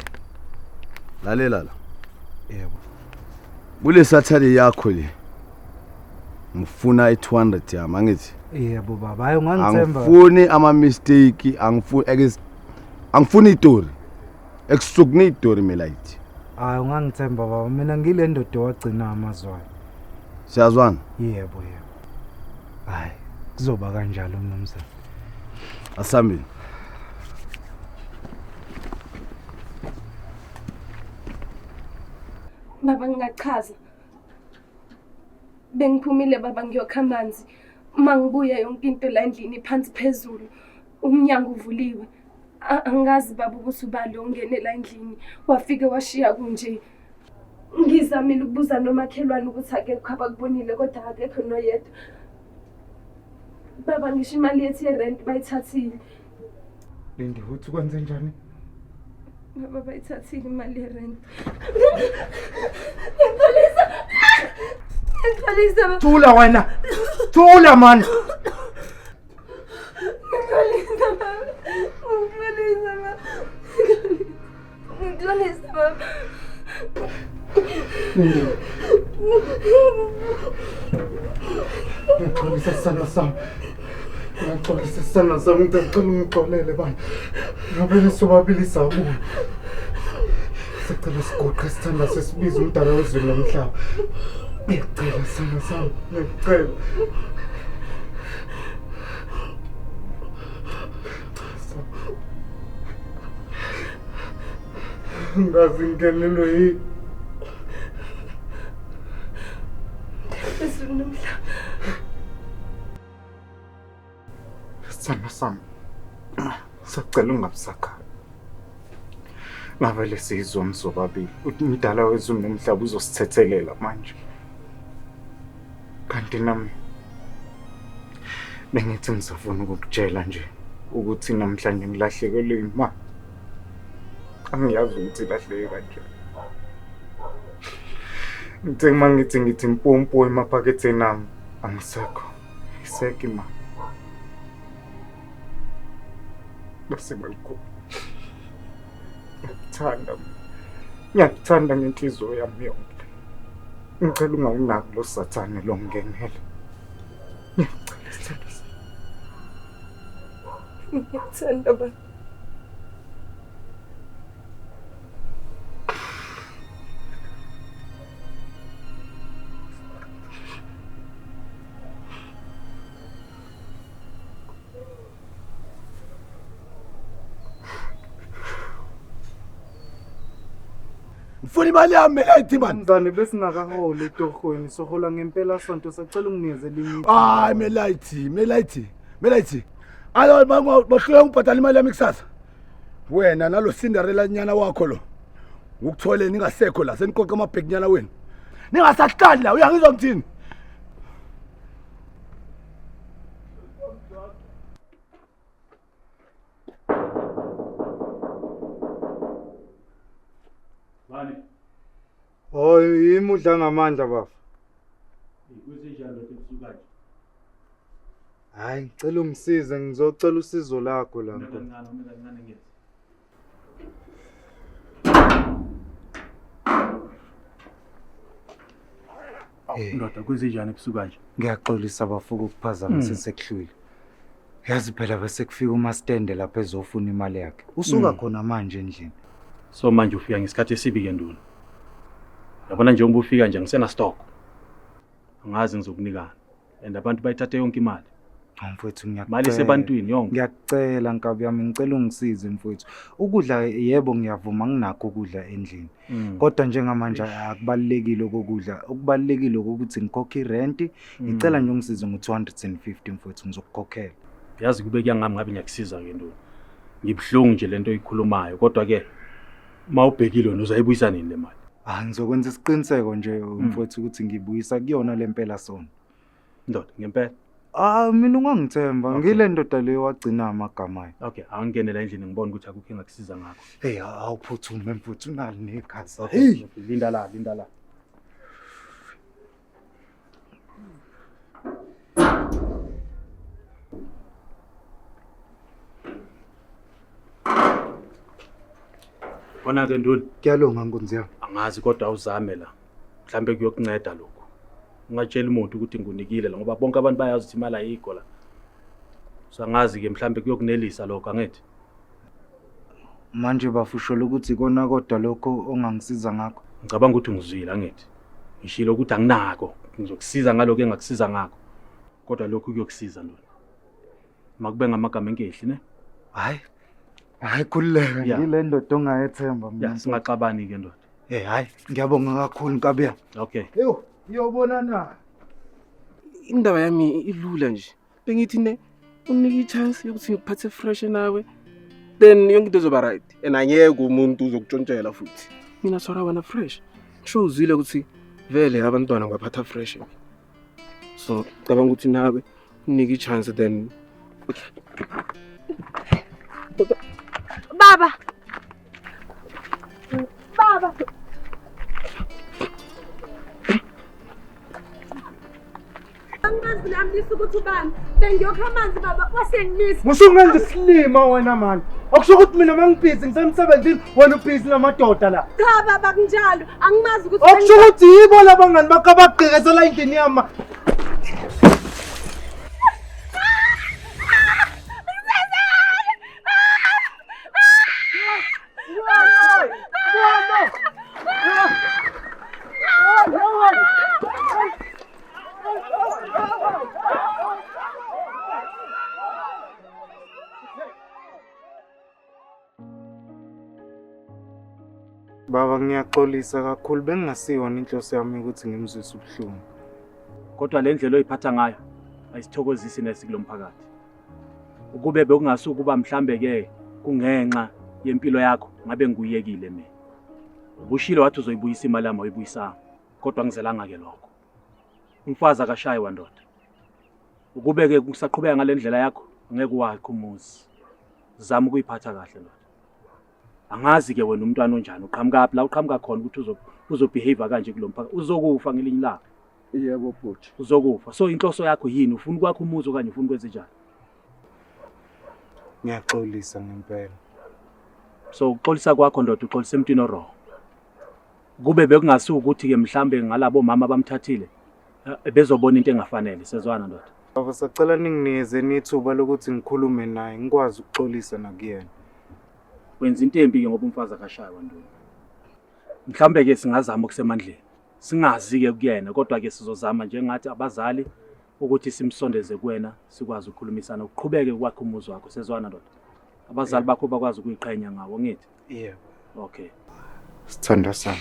lalela la. Yebo. Kule Saturday yakho le. Ngifuna i200 yami angithi. Yebo baba hayi ungangithemba. Angifuni ama mistake, angifuni itori. Ekusukuni itori melight. Hayi ungangithemba baba mina ngile ndodo wagcina amazwana. Siyazwana? Yebo. Hayi kuzoba kanjalo mnumzane. Asambile. Baba ngingachaza. Bengiphumile baba ngiyokha amanzi. Mangibuya yonke into la endlini phansi phezulu. Umnyango uvuliwe. Angazi baba ukuthi ubali ongene la endlini. Wafike washiya kunje. Ngizamile ukubuza nomakhelwane ukuthi akekho abakubonile kodwa akekho noyedwa. Baba ngisho imali yethu yerent bayithathile. Lindi uthi kwenze njani? Baba bayithathile imali yerent. Ngixolisa. Thula wena. Thula man. Ngixolisa baba. Ngixolisa sana sami ngicela ungixolele bani. Ngabe sobabilisa ubu. Sicela sigoqe sithanda sesibiza umdala wezulu nomhlaba. Ngicela sana sami ngicela. Ngazi ngenelwe yini. Wezulu nomhlaba. Sana sami. Sicela ungabusakha. Ngabe lesizwe umsobabili. Umdala wezulu nomhlaba uzosithethelela manje. Kanti nami bengithi ngisafuna ukukutshela nje ukuthi namhlanje ngilahlekelwe imali. Angiyazi ukuthi lahleke kanjani. Ngithe mangithi ngithi impompo emaphaketheni nami Angisekho. Iseki ma. Bese ngikho. Ngiyakuthanda ngenhliziyo yami yonke. Ngicela ungawunaki lo sathane lo ngenele. Ngiyacela sithando sami. Ngiyakuthanda baba. Ngifuna imali yami Melayithi man. Mzane besingakaholi etorhweni sohola ngempela sonto sacela unginikeze linye. Hayi Melayithi. Alo bahlule ngibhadala imali yami kusasa. Wena nalo Cinderella nyana wakho lo. Ukuthole ningasekho la seniqoqa amabheki nyana wena. Ningasahlali la uyangizwa ngithini? Hoy imudla ngamandla baba. Kwesenjalo ebusuku kanje. Hayi ngicela ungisize ngizocela usizo lakho la. Kancane ngenze. Ndoda kwesenjalo ebusuku kanje. Ngiyaxolisa bafuka ukuphazamisa sekuhlwile. Yazi phela bese kufika uMastende lapha ezofuna imali yakhe. Usuka khona manje endlini. So manje ufika ngesikhathi esibi ke nduna. Yabona njengoba ufika nje ngisena stock. Angazi ngizokunikana. And abantu bayithathe yonke imali. Mfowethu ngiyacela. Mali sebantwini yonke. Ngiyacela Nkabi yami ngicela ungisize mfowethu. Ukudla yebo ngiyavuma nginakho ukudla endlini. Kodwa njengamanje akubalekile ukudla. Ukubalekile ukuthi ngikhokhe irent. Ngicela nje ungisize ngo250 mfowethu ngizokukhokhela. Yazi kube kuyangami ngabe ngiyakusiza ke nduna. Ngibhlungu nje lento oyikhulumayo kodwa ke mawubhekile wena uzayibuyisa nini le mali? Ngizokwenza isiqiniseko nje mfowethu ukuthi ngibuyisa kuyona lempela sona. Ndoda ngempela. Mina ungangithemba ngile ndoda leyo wagcina amagama ayo. Okay, angingenela endlini ngibone ukuthi akukho engakusiza ngakho. Hey awuphuthume mfowethu unali negazi. Hey, linda la. Bona ke nduni? Kuyalunga nkunzi yami. Angazi kodwa awuzame la. Mhlambe kuyokunceda lokho. Ungatshela umuntu ukuthi ngunikile la ngoba bonke abantu bayazi ukuthi imali ayikho la. Sangazi ke mhlambe kuyokunelisa lokho angithi. Manje bafusho ukuthi kona kodwa lokho ongangisiza ngakho. Ngicabanga ukuthi ungizwile angithi. Ngishilo ukuthi anginako. Ngizokusiza ngaloko engakusiza ngakho. Kodwa lokho kuyokusiza ndona. Makube ngamagama enkehli ne? Hayi khulileka ngile ndoda ongayethemba mina. Ya singaxabani ke ndoda. Hayi ngiyabonga kakhulu Nkabi yami. Okay. Yo, iyobona na. Indaba yami ilula nje. Bengithi ne unike i-chance yokuthi ngikuphathe fresh nawe. Then yonke into izoba right. And angeke umuntu uzokutshontshela futhi. Mina sora wena fresh. Sho uzwile ukuthi vele abantwana ngibaphatha fresh. So cabanga ukuthi nawe unike i-chance then Baba. Angazi nami ukuthi ubani. Bengiyokha amanzi baba wasengimisa. Musungenza isilima wena manje. Akusho ukuthi mina mangibhizi ngisemsebenzini wena ubhizi namadoda la. Cha baba kunjalo. Angimazi ukuthi akusho ukuthi yibo labangani bakho abagqekezela endlini yami. Baba ngiyaxolisa kakhulu bengingasiyona inhloso yami ukuthi ngimzwise ubuhlungu. Kodwa le ndlela oyiphatha ngayo ayisithokozisi nesikilomphakathi. Ukube bekungasuka kuba mhlambe ke kungenxa yempilo yakho ngabe ngiyekile mina. Ubushilo wathi uzoyibuyisa imali yami uyibuyisanga. Kodwa ngizelanga ke lokho. Umfazi akashayi wandoda. Ukube ke kusaqhubeka ngale ndlela yakho ngeke wakho umuzi. Zama ukuyiphatha kahle ndoda. Angazi ke wena umntwana onjani uqhamuka lapha la uqhamuka khona ukuthi uzobehave kanje kulomphakathi uzokufa ngelinye ilanga. Yebo bhuti. Uzokufa. So inhloso yakho yini? Ufuna ukwakha umuzi okanye ufuna ukwenza njani? Ngiyaxolisa ngempela. So uxolisa kwakho ndoda uxolisa emntwini oro. Kube bekungasuka ukuthi ke mhlambe ngalabo mama abamthathile bezobona into engafanele. Sezwana ndoda. Baba sacela ningineze nithuba lokuthi ngikhulume naye ngikwazi ukuxolisa nakuyena. Wenza into embi ke ngoba umfazi akashaya kwanduni. Mhlambe ke singazama ukusemandleni. Singazi ke kuyena kodwa ke sizozama njengathi abazali ukuthi simsondeze kuwena sikwazi ukukhulumisana uqhubeke kwakho umuzi wakho. Sezwana ndoda. Abazali bakho bakwazi ukuyiqhenya ngawo ngithi. Yebo. Okay. Sithanda sami.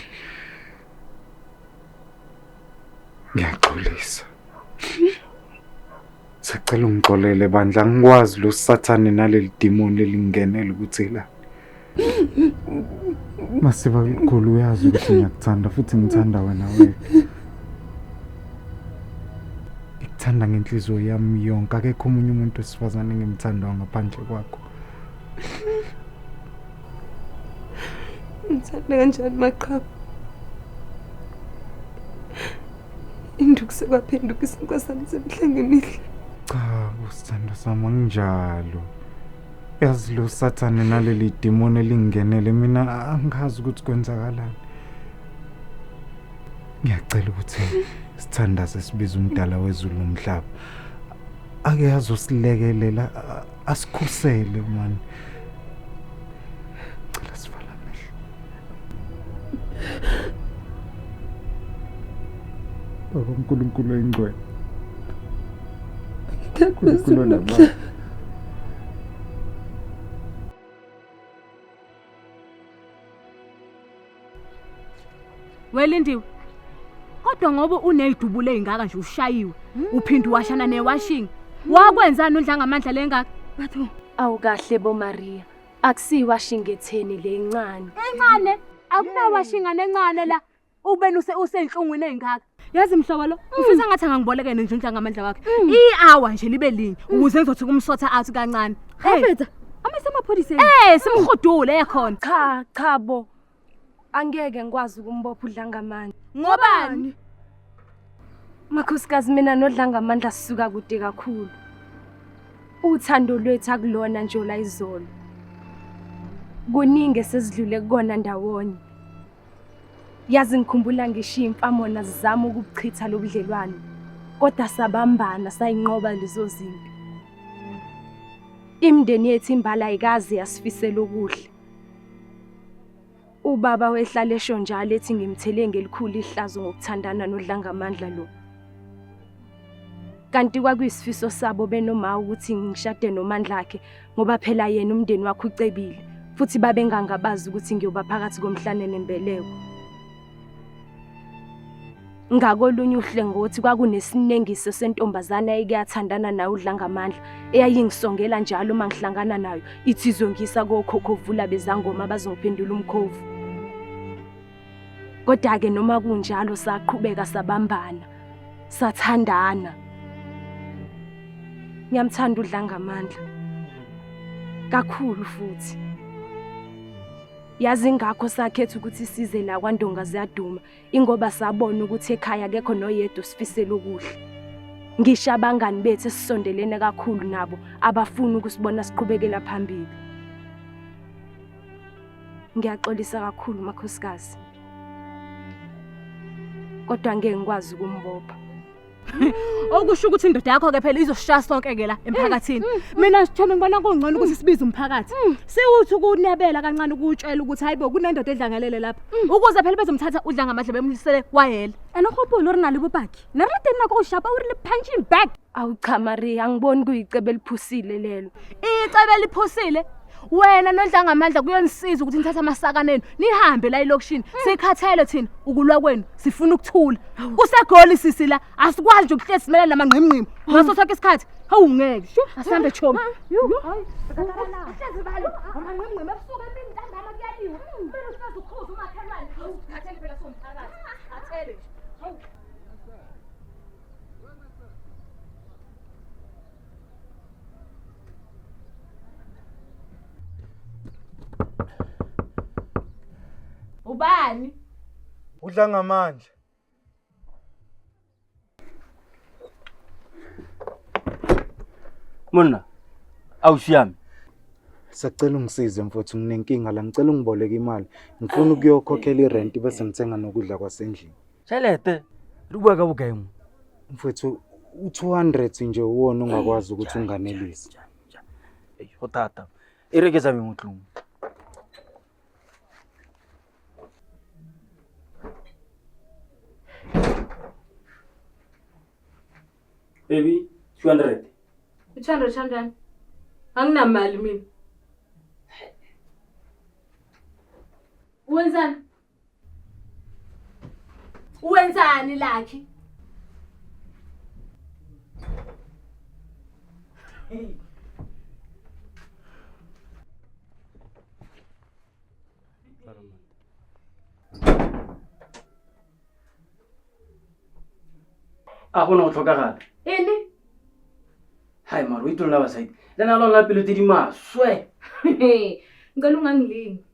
Ngiyaxolisa. Sacela ungixolele bandla ngikwazi lo Sathane naleli demon elingenele ukuthi la. Masiba kukhulu uyazi ukuthi ngiyakuthanda futhi ngithanda wena wena. Ngikuthanda ngenhliziyo yami yonke akekho umunye umuntu wesifazane engimthandayo ngaphandle kwakho. Ngithanda kanjani maqhawe? Induku sekwaphenduka isinkwa sami semhlangenihle. Cha, usithanda sami nginjalo. Yazi lo Sathane naleli demon elingenele mina angazi ukuthi kwenzakalani. Ngiyacela ukuthi sithandaze sibize umdala wezulu nomhlaba. Ake yazosilekelela asikhusele man. Cela sivala amehlo. Baba uNkulunkulu oyingcwele. uNkulunkulu onamandla. Welindiwe. Kodwa ngoba unezidubule ezingaka nje ushayiwe, uphinde washana newashing. Wakwenzani udla ngamandla lengaka? Batho, awukahle bo Maria. Akusiwashingetheni lencane. Encane? Akunawashinga nencane la. Ubeni usenhlungwini ezingaka. Yazi mhlobo lo, ufisa ngathi angangibolekene nje udla ngamandla wakhe. I-hour nje libe linye ukuze ngizothi kumsotha out kancane. Hafetha, amasemapholiseni. Simkhudule ekhona. Cha bo. Angeke ngikwazi ukumbopha udlangamandla. Ngobani? Makhosikazi mina nodlangamandla sisuka kude kakhulu. Uthando lwethu akulona nje ola izolo. Kuningi sesidlule kukona ndawonye. Yazi ngikhumbula ngishiya imfamona zizama ukubuchitha lobudlelwane. Kodwa sabambana sayinqoba lezo zinto. Imndeni yethu imbala ayikaze yasifisela okuhle. Ubaba wehlala esho njalo ethi ngimthele ngelikhulu ihlazo ngokuthandana nodlangamandla lo. Kanti kwakuyisifiso sabo benoma ukuthi ngishade nomandla akhe ngoba phela yena umndeni wakhe ucebile futhi babengangabazi ukuthi ngiyoba phakathi komhlane nembeleko. Ngakolunye uhle ngothi kwakunesinengiso sentombazana eyayathandana naye udlangamandla eyayingisongela njalo mangihlangana nayo ithi izongisa kokhokhovula bezangoma bazongiphendula umkhovu. Kodwa ke noma kunjalo saqhubeka sabambana sathandana. Ngiyamthanda udlangamandla kakhulu futhi. Yazi ngakho sakhetha ukuthi size la kwaNdongazi yaduma ingoba sabona ukuthi ekhaya akekho noyedwa sifisela okuhle. Ngisho abangani bethu esisondelene kakhulu nabo abafuna ukusibona siqhubekela phambili. Ngiyaxolisa kakhulu makhosikazi. Kodwa ngeke ngikwazi ukumbopha. Okusho ukuthi indoda yakho ke phela izoshaya sonke ke la emphakathini. Mina sithome ngibona kungcono ukuthi sibize umphakathi. Siwuthi ukunebela kancane ukutshela ukuthi hayibo kunendoda edlangelele lapha. Ukuze phela bezomthatha udla ngamadle bemlisele kwayela. Enokhopho uri nalo bobaki. Narete nako ushapa uri le punching bag. Awu cha Maria angiboni kuyicebe liphusile lelo. Icebe liphusile. Wena nodla ngamandla kuyonisiza ukuthi nithathe amasaka nenu nihambe la elokushini sikhathele thina ukulwa kwenu sifuna ukuthula kusegoli sisi la asikwazi nje ukuhlezi simela namangqimqimi ngaso sonke isikhathi hawu ngeke asambe chomi hayi ahlezi balo amangqimqimi ebusuku emini ntambama kuyaliwa phela usazi ukhuza umakhelwane sikhathele phela somphakathi athele hawu Ubani? Udlangamandla. Monna, awushiyami. Sacela ungisize mfowethu nginenkinga la ngicela ungiboleke imali. Ngifuna ukuyokhokhela irent bese ngithenga nokudla kwasendlini. Tšhelete, re bua ka bokae mo? Mfowethu u200 nje uwona ungakwazi ukuthi unganelise. Go tata. E re ke tsa mo tlong. Baby, 200. 200 kanjani? Anginamali mina. Wenzani? Wenzani lakhi? A gona go tlhokagala. Ene? Hai mara, o itlola basadi. Lena lo la pelo tse di maswe. Ngicela ungangilingi.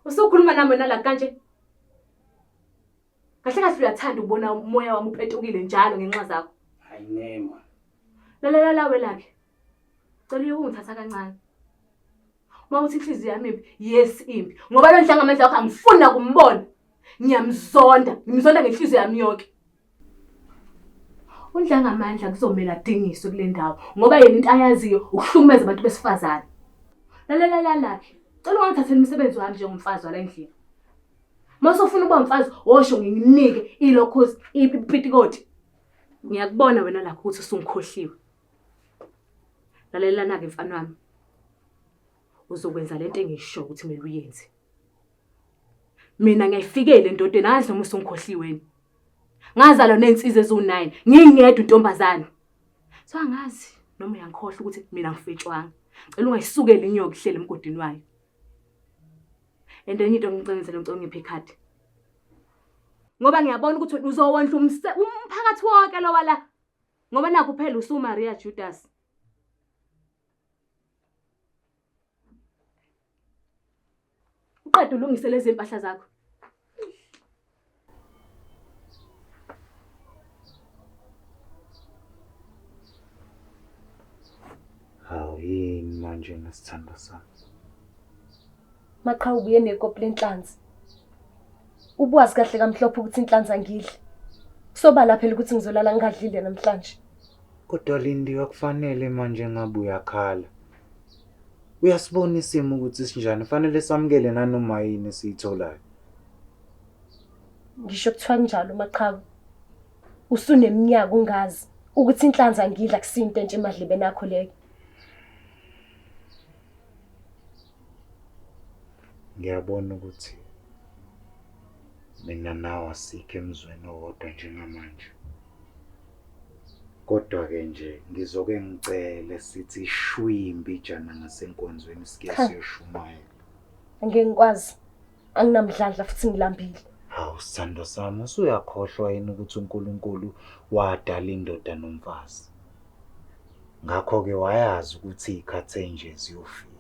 Usukhuluma nami wena la kanje? Kahle kahle uyathanda ukubona umoya wami uphetukile njalo ngenxa zakho. Hayi nema. Lalela lawe laphi. Cela ungithatha kancane. Mawuthi inhliziyo yami impi, yes impi. Ngoba lo ndlanga amandla wakho angifuni ukumbona. Ngiyamzonda ngenhliziyo yami yonke. Undlanga amandla kuzomela adingiswe kule ndawo ngoba yena into ayaziyo ukuhlumeza abantu besifazane. Lalela laphi. Cela ungangithathela umsebenzi wami njengomfazi wala endlini. Mase ufuna ukuba umfazi osho nginginike ilokhozi ipitikoti. Ngiyakubona wena lapho ukuthi usungikhohliwe. Lalela ke mfana wami. Uzokwenza lento engisho ukuthi kumele uyenze. Mina ngiyayifikele entodeni azi noma usungikhohliweni. Ngazalwa nensizwe ezu9 ngingedwa intombazane. So angazi noma uyangikhohle ukuthi mina ngifetshwanga. Cela ungayisukeli inyoka ihlele emgodini wayo. Endenye into ngicenzele ngicela ngiphe ikhadi. Ngoba ngiyabona ukuthi uzowondla umphakathi wonke lo wala. Ngoba nakho phela uSumaria Judas. Uqeda ulungise lezi impahla zakho. Hawu yini manje nesithando sami. Maqhawe ubuye nekopi lenhlanzi. Ubuwazi kahle kamhlophe ukuthi inhlanzi angidli. Kusobala phela ukuthi ngizolala ngingadlile namhlanje. Kodwa Lindiwe kufanele manje ngabe uyakhala. Uyasibona isimo ukuthi sinjani, fanele samukele nanoma yini esiyitholayo. Ngisho kuthiwa njalo Maqhawe. Usuneminyaka ungazi ukuthi inhlanzi angidla kusinto nje emadlebeni akho leyo. Ngiyabona ukuthi mina nawe asikho emzweni owodwa njengamanje. Kodwa ke nje ngizoke ngicele sithi shwimbi jana ngasenkonzweni sike siyoshumayela. Angeke ngikwazi. Anginamdlandla futhi ngilambile. Hawu sithando sami, usuyakhohlwa yini ukuthi uNkulunkulu wadala indoda nomfazi. Ngakho ke wayazi ukuthi ikhathe nje ziyofika.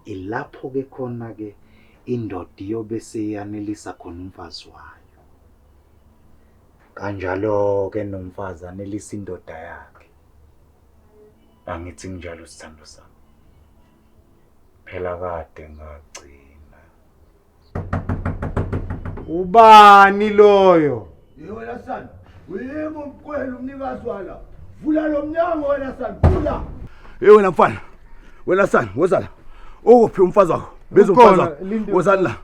Ilapho ke khona ke indoda iyobe seyanelisa khona umfazi wayo. Kanjalo ke nomfazi anelisa indoda yakhe. Angithi njalo sithando sami. Phela kade ngagcina. Ubani loyo? Yewena sana. Uyimo mkwelo umnikazi wala. Vula lo mnyango wena sana. Vula. Wena mfana. Wena sana, wozala. Uphi umfazi wakho? Bezomfazi wakho. Wozala la.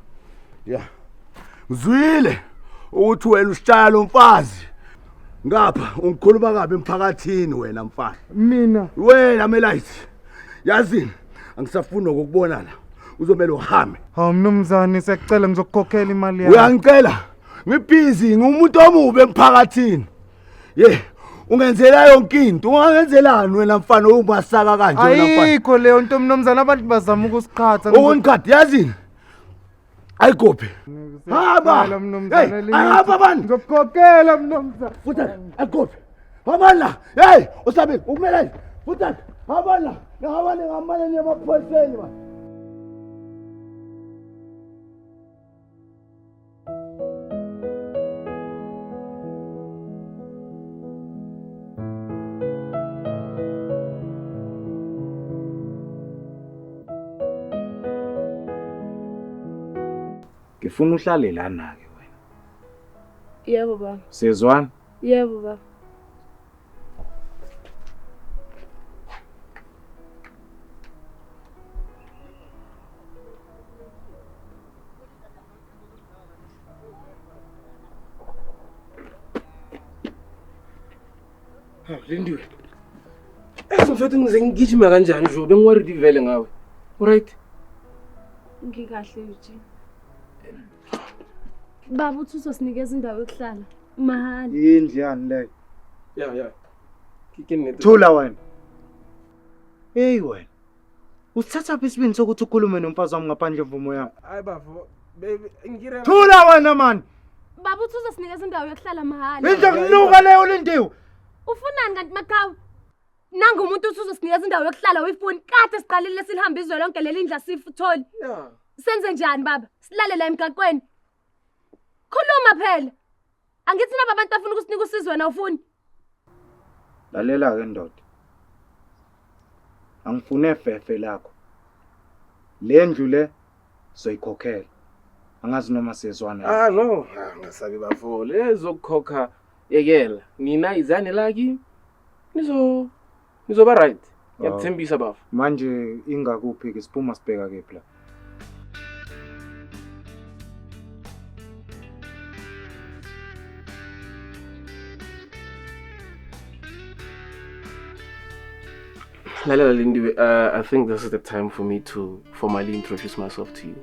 Yeah. Uzwile ukuthi wena usitshaya lo mfazi. Ngapha ungikhuluma kabi emphakathini wena mfana. Mina. Wena Melight. Yazini, angisafuna ukukubona la. Uzomela uhambe. Hawu mnumzane siyacela ngizokukhokhela imali yami. Uyangicela. Ngibhizi ngumuntu omubi emphakathini. Ungenzela yonke into. Ungangenzelani wena mfana ungasaka kanje wena mfana? Ayikho leyo nto mnumzane, abantu bazama ukusiqhatha. Ukunqhatha yazini. Ayigophe. Hamba. Hamba bani. Ngizokukhokhela mnumzane. Futhi ayigophe. Hamba la. Hey, usabeni ukumela. Futhi hamba la. Ngihamba ngamane nemaphoyiseni man. ngifuna uhlale lana ke wena. Yebo baba. Siyezwana? Yebo baba. Lindiwe. Mfethu ngize ngigijima kanjani nje bengiworried vele ngawe. Alright. Ngikahle Eugene. Baba uthi uzosinikeza indawo yokuhlala. Mahali. Yindlu yani leyo? Yeah. Kikini Thula wena. Hey wena. Usithatha phi isibindi sokuthi ukhulume nomfazi wami ngaphandle mvumo yami? Hayi bafo, baby ngire. Thula wena man. Baba uthi uzosinikeza indawo yokuhlala mahali. Indlu kunuka leyo Lindiwe. Ufunani kanti Makawu? Nanga umuntu uthi uzosinikeza indawo yokuhlala uyifuni. Kade siqalile silihamba izwe lonke leli indla sifutholi. Yeah. Senze njani baba? Silale la emgaqweni. Khuluma phela. Angithi naba abantu afuna ukusinika usizo wena ufuni. Lalela ke ndoda. Angifune fefe lakho. Le ndlu le soyikhokhela. Angazi noma siyezwana. No, ngasabi bafo. Lezokukhokha yekela. Nina izane laki. Nizoba right. Ngiyathembisa bafo. Manje ingakuphi ke siphuma sibheka ke phela. Lalela Lindiwe, I think this is the time for me to formally introduce myself to you.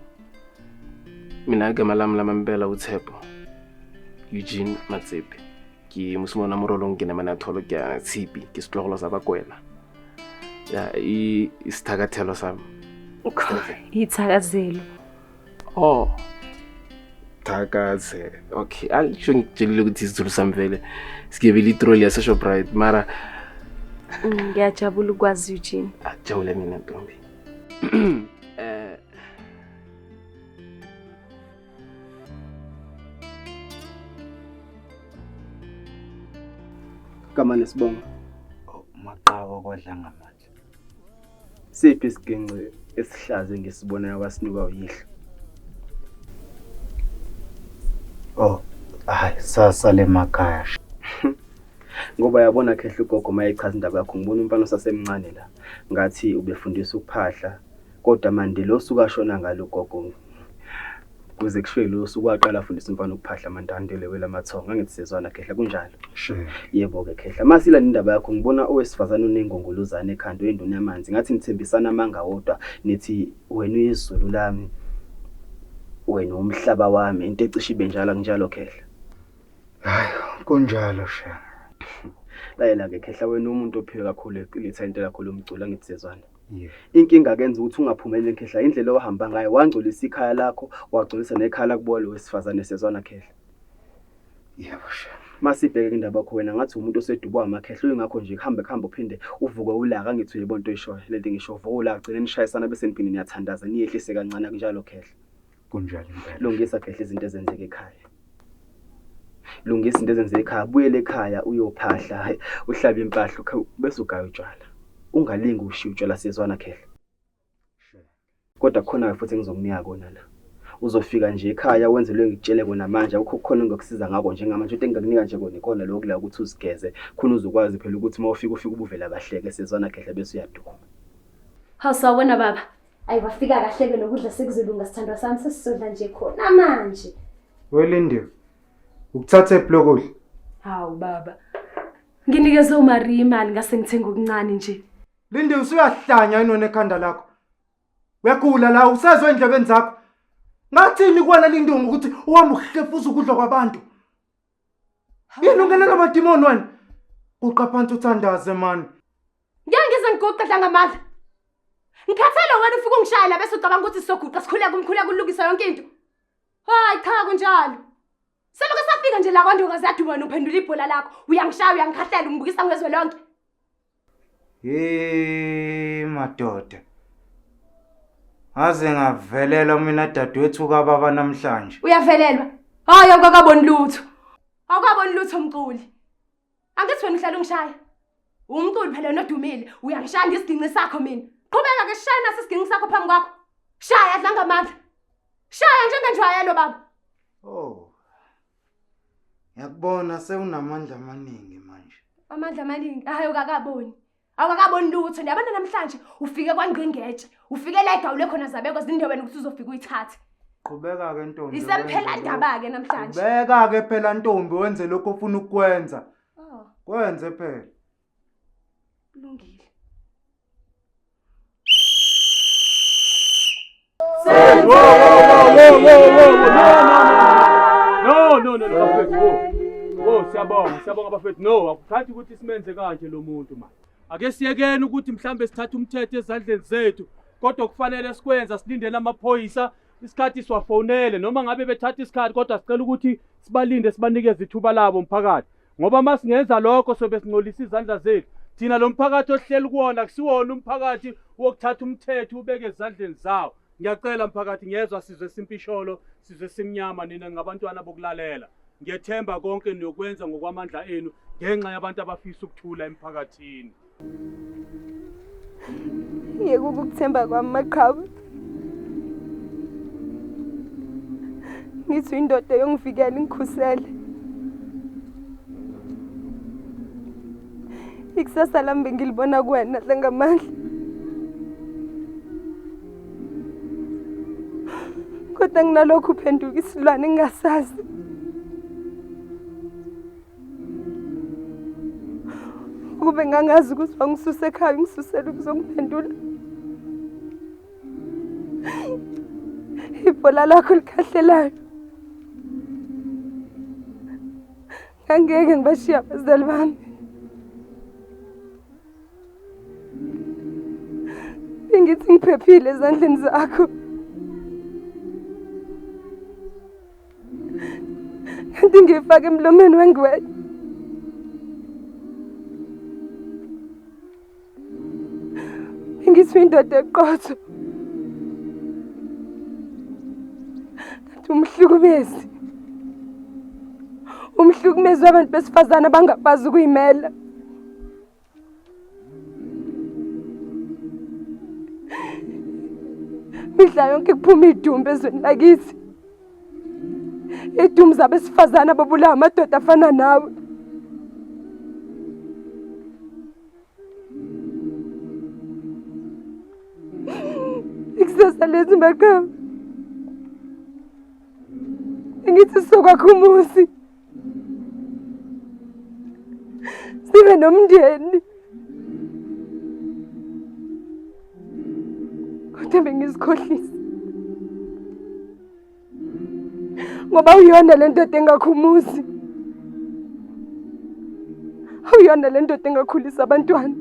Mina igama lami lamambela uThepho. Eugene Matsepe. Ke musimo morolo ngene manatholo ke Tshipi, ke sitlogolo sa bakwena. Ya isithakathelo sami. Ithakazelo. Oh. Thakaze. Okay, alisho ngitshelile ukuthi isizulu sami vele. Sikebele itroli yase Shoprite mara ngiyajabula ukwazi Eugene. Ajabule mina Ntombi. Kama nesibongo. Maqhawe kodla ngamanje. Siphi isiginci esihlaze ngesibona kwasinikwa uyihlo? Oh, hayi sasa lemakhaya. Ngoba yabona khehle ugogo mayechaza indaba yakho ngibona umfana osasemncane la. Ngathi ubefundisa ukuphahla kodwa manje lo sukashona ngalo ugogo. Kuze kushiye lo sukwaqala afundisa umfana ukuphahla amandandele welamathonga angithi sezwana khehle kunjalo. Sure. Yebo ke khehle. Masila indaba yakho ngibona owesifazana onengongolozane ekhanda enduna yamanzi ngathi nithembisana amanga wodwa nithi wena uyizulu lami wena umhlaba wami into ecishe ibe njalo khehle. Hayi kunjalo sha. Layela ke khehla wena umuntu ophiwe kakhulu eqilitha kakhulu umculo ngithi sezwana. Yeah. Inkinga akenza ukuthi ungaphumeleli khehla indlela ohamba ngayo wangcolisa ikhaya lakho wagcolisa nekhaya kubolo wesifazane sezwana khehla. Yebo sha. Masibheke indaba yakho wena ngathi umuntu osedubwa amakhehla uyingakho nje kuhambe uphinde uvuke ulaka ngithi uyibonto eshoyo lento ngisho vula agcina nishayisana bese niphinde niyathandaza niyehlise kancane kunjalo khehla. Kunjalo impela. Lungisa khehla izinto ezenzeke ekhaya. Lungisa into ezenzeke ekhaya buyele ekhaya uyophahla uhlabe impahla bese ugaya utshwala ungalingi ushiya utshwala sezwana khehla. Kodwa khona futhi ngizokunika kona la uzofika nje ekhaya wenze lo ngitshele kona manje akukho khona ngokusiza ngako njengamanje into engakunika nje kona lokho la ukuthi uzigeze khona uzokwazi phela ukuthi ufika ubuvela kahleke sezwana khehla bese uyaduma. Hawusawona baba. Ayibafika kahleke nokudla sekuzilunga sithandwa sami sesizodla nje khona manje. Welindiwe. Ukuthatha eblokoli. Hawu baba. Nginikeze uMaria imali ngase ngithenga okuncane nje. Lindiwe usuyahlanya inone ekhanda lakho. Uyagula la usezwe endlebeni zakho. Ngathini kwana Lindiwe ukuthi uhamba uhlefuza ukudla kwabantu. Yini ungena namadimoni wena? Uqa phansi uthandaze man. Ngiyangize ngiguqedla ngamandla. Ngikhathele wena ufike ungishayela bese ucabanga ukuthi sizoguqa sikhule kulukisa yonke into. Hayi cha kunjalo. Seloke safika nje la kwandokazi yathi wena uphendula ibhola lakho uyangishaya uyangikhahlela ungibukisa ngezwe lonke. Madoda. Aze ngavelela mina dadewethu kaBaba namhlanje. Uyavelelwa. Hayi akakaboni lutho. Akaboni lutho umculi. Angithi wena uhlala ungishaya. Umculi phela nodumile uyangishaya ngesiginci sakho mina. Qhubeka ke shaya nasi isiginci sakho phambi kwakho. Shaya adla ngamandla. Shaya njengenjwayelo baba. Oh. Ngiyakubona sewunamandla amaningi manje. Amandla amaningi hayi ukakaboni. Awukakaboni lutho ndiyabona namhlanje ufike kwaNgqingetshe. Ufike la egawule khona zabekwa zindeweni ukuthi uzofika uyithathe. Qhubeka ke ntombi. Isemphela ndaba ke namhlanje. Qhubeka ke phela ntombi wenze lokho ofuna ukwenza. Kwenze phela. Kulungile. No, siyabonga bafethu. No, akuthathi ukuthi simenze kanje lo muntu manje. Ake siyekene ukuthi mhlambe sithatha umthetho ezandleni zethu, kodwa kufanele sikwenza silindele amaphoyisa isikhathi siwafonele noma ngabe bethatha isikhathi kodwa sicela ukuthi sibalinde sibanikeze ithuba labo umphakathi. Ngoba masingenza lokho sobe singcolisa izandla zethu. Thina lo mphakathi ohleli kuwona akusiwona umphakathi wokuthatha umthetho ubeke ezandleni zawo. Ngiyacela mphakathi ngezwe sizwe simpisholo, sizwe simnyama nina ngabantwana bokulalela. Ngiyethemba konke niyokwenza ngokwamandla enu ngenxa yabantu abafisa ukuthula emphakathini. Yeke ukuthemba kwami maqhawe. Ngithi indoda yongivikela ingikhusele. Ikusasa lami bengilibona kuwena lengamandla. Kodwa nginalokhu uphenduka isilwane engingasazi. Kube ngangazi ukuthi wangisuse ekhaya ngisusela ukuzongiphendula. Ibhola lakho likhahlelayo. Ngangeke ngibashiya abazali bami. Bengithi ngiphephile ezandleni zakho. Kanti ngifake emlomeni wengwenya. Ngithi indoda eqotho. Kanti umhlukumezi. Umhlukumezi wabantu besifazana abangakwazi ukuyimela. Midla yonke kuphuma idumbu ezweni lakithi. Idumbu zabesifazana ababulawa amadoda afana nawe. Ikusasa lethu maqhawe. Ngithi sokwakho umuzi. Sibe nomndeni. Kodwa bengizikhohlisa. Ngoba uyona le ndoda engakhumuzi. Uyona le ndoda engakhulisa abantwana.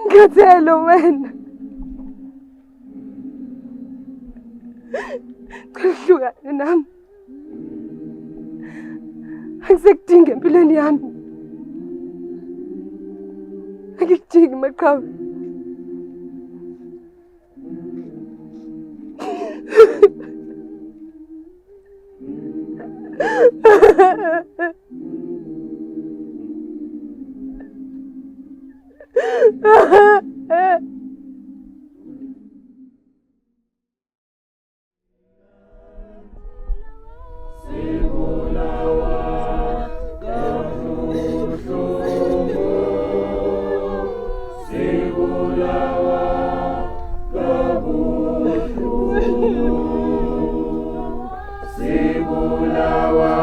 Ngithelo wena. Kuhlukane nami. Akusekudinga empilweni yami. Akudingi maqhawe. Sibulawa,